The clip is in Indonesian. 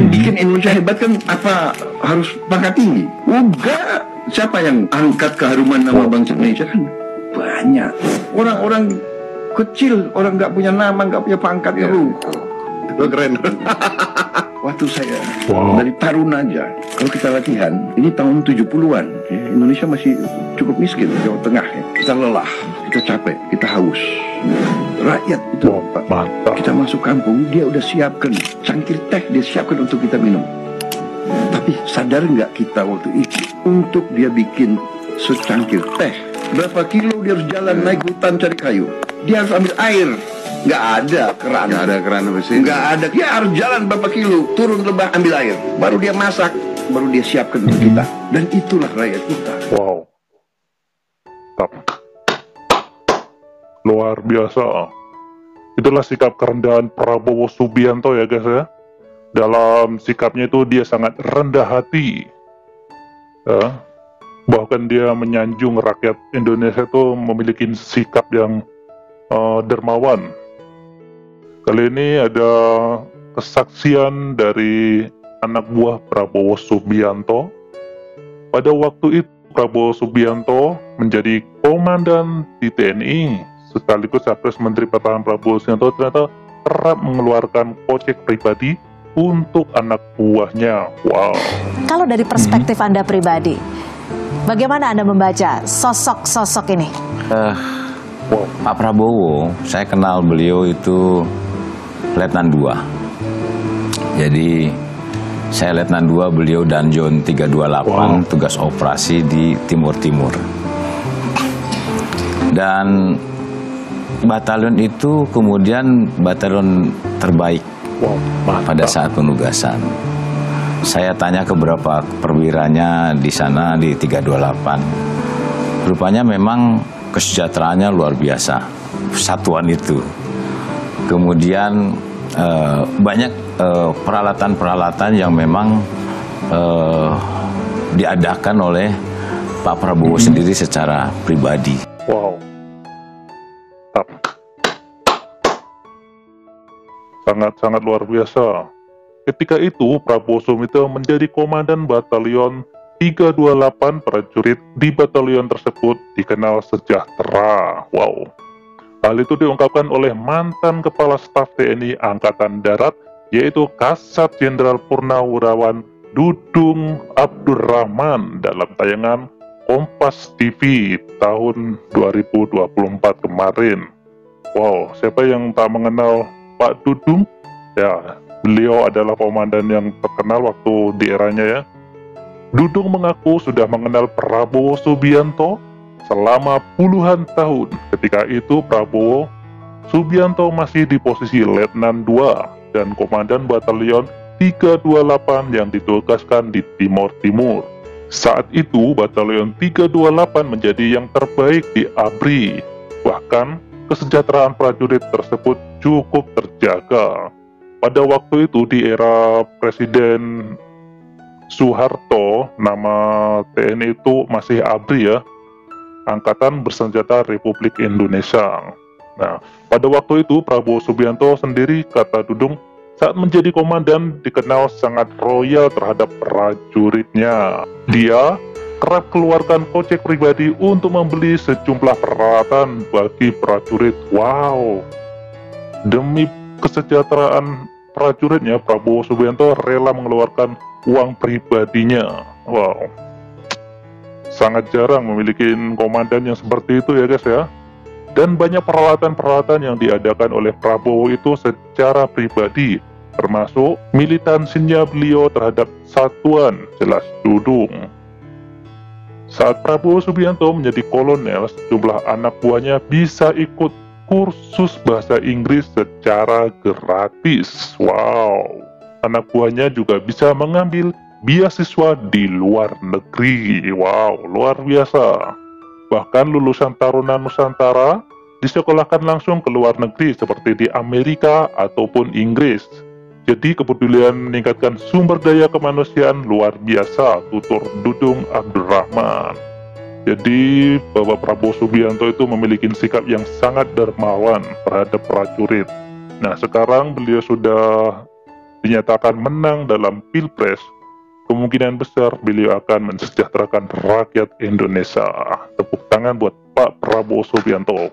Yang bikin Indonesia hebat kan apa harus pangkat tinggi? Enggak. Siapa yang angkat keharuman nama bangsa Indonesia kan? Banyak. Orang-orang kecil, orang nggak punya nama, nggak punya pangkat itu. Lo keren. Waktu saya dari Taruna aja, kalau kita latihan, ini tahun 70-an, ya, Indonesia masih cukup miskin, Jawa Tengah. Ya. Kita lelah, kita capek, kita haus. Rakyat itu, kita masuk kampung, dia udah siapkan cangkir teh, dia siapkan untuk kita minum. Tapi sadar nggak kita waktu itu, untuk dia bikin secangkir teh, berapa kilo dia harus jalan naik hutan cari kayu. Dia harus ambil air. Nggak ada keran. Nggak ada keran mesin. Nggak ada. Dia harus jalan berapa kilo, turun lebah ambil air. Baru dia masak, baru dia siapkan untuk kita. Dan itulah rakyat kita. Wow. Luar biasa. Itulah sikap kerendahan Prabowo Subianto ya guys ya. Dalam sikapnya itu dia sangat rendah hati. Ya. Bahkan dia menyanjung rakyat Indonesia itu memiliki sikap yang dermawan. Kali ini ada kesaksian dari anak buah Prabowo Subianto. Pada waktu itu Prabowo Subianto menjadi komandan di TNI, sekaligus Capres Menteri Pertahanan Prabowo Subianto ternyata kerap mengeluarkan kocek pribadi untuk anak buahnya. Wow. Kalau dari perspektif Anda pribadi, bagaimana Anda membaca sosok-sosok ini? Pak Prabowo, saya kenal beliau itu Letnan 2. Jadi saya Letnan 2, beliau Danjon 328, tugas operasi di Timur Timur. Dan batalion itu kemudian batalion terbaik pada saat penugasan. Saya tanya ke beberapa perwiranya di sana di 328. Rupanya memang kesejahteraannya luar biasa, satuan itu. Kemudian banyak peralatan-peralatan yang memang diadakan oleh Pak Prabowo sendiri secara pribadi. Wow. Sangat-sangat luar biasa. Ketika itu Prabowo Subianto menjadi komandan batalion 328 prajurit di batalion tersebut dikenal sejahtera. Wow. Hal itu diungkapkan oleh mantan Kepala Staf TNI Angkatan Darat, yaitu Kasat Jenderal Purnawirawan Dudung Abdurrahman dalam tayangan Kompas TV tahun 2024 kemarin. Wow, siapa yang tak mengenal Pak Dudung? Ya, beliau adalah komandan yang terkenal waktu di eranya ya. Dudung mengaku sudah mengenal Prabowo Subianto selama puluhan tahun. Ketika itu Prabowo Subianto masih di posisi Letnan 2 dan komandan batalion 328 yang ditugaskan di Timur Timur. Saat itu batalion 328 menjadi yang terbaik di ABRI. Bahkan kesejahteraan prajurit tersebut cukup terjaga. Pada waktu itu di era Presiden Soeharto, nama TNI itu masih ABRI ya, Angkatan Bersenjata Republik Indonesia. Nah, pada waktu itu Prabowo Subianto sendiri, kata Dudung, saat menjadi komandan dikenal sangat royal terhadap prajuritnya. Dia kerap keluarkan kocek pribadi untuk membeli sejumlah peralatan bagi prajurit. Wow, demi kesejahteraan prajuritnya, Prabowo Subianto rela mengeluarkan uang pribadinya. Wow, sangat jarang memiliki komandan yang seperti itu ya guys ya. Dan banyak peralatan-peralatan yang diadakan oleh Prabowo itu secara pribadi, termasuk militansinya beliau terhadap satuan, jelas Dudung. Saat Prabowo Subianto menjadi kolonel, sejumlah anak buahnya bisa ikut kursus bahasa Inggris secara gratis. Wow, anak buahnya juga bisa mengambil beasiswa di luar negeri. Wow, luar biasa. Bahkan lulusan Taruna Nusantara disekolahkan langsung ke luar negeri seperti di Amerika ataupun Inggris. Jadi kepedulian meningkatkan sumber daya kemanusiaan luar biasa, tutur Dudung Abdurrahman. Jadi Bapak Prabowo Subianto itu memiliki sikap yang sangat dermawan terhadap prajurit. Nah, sekarang beliau sudah dinyatakan menang dalam Pilpres, kemungkinan besar beliau akan mensejahterakan rakyat Indonesia. Tepuk tangan buat Pak Prabowo Subianto.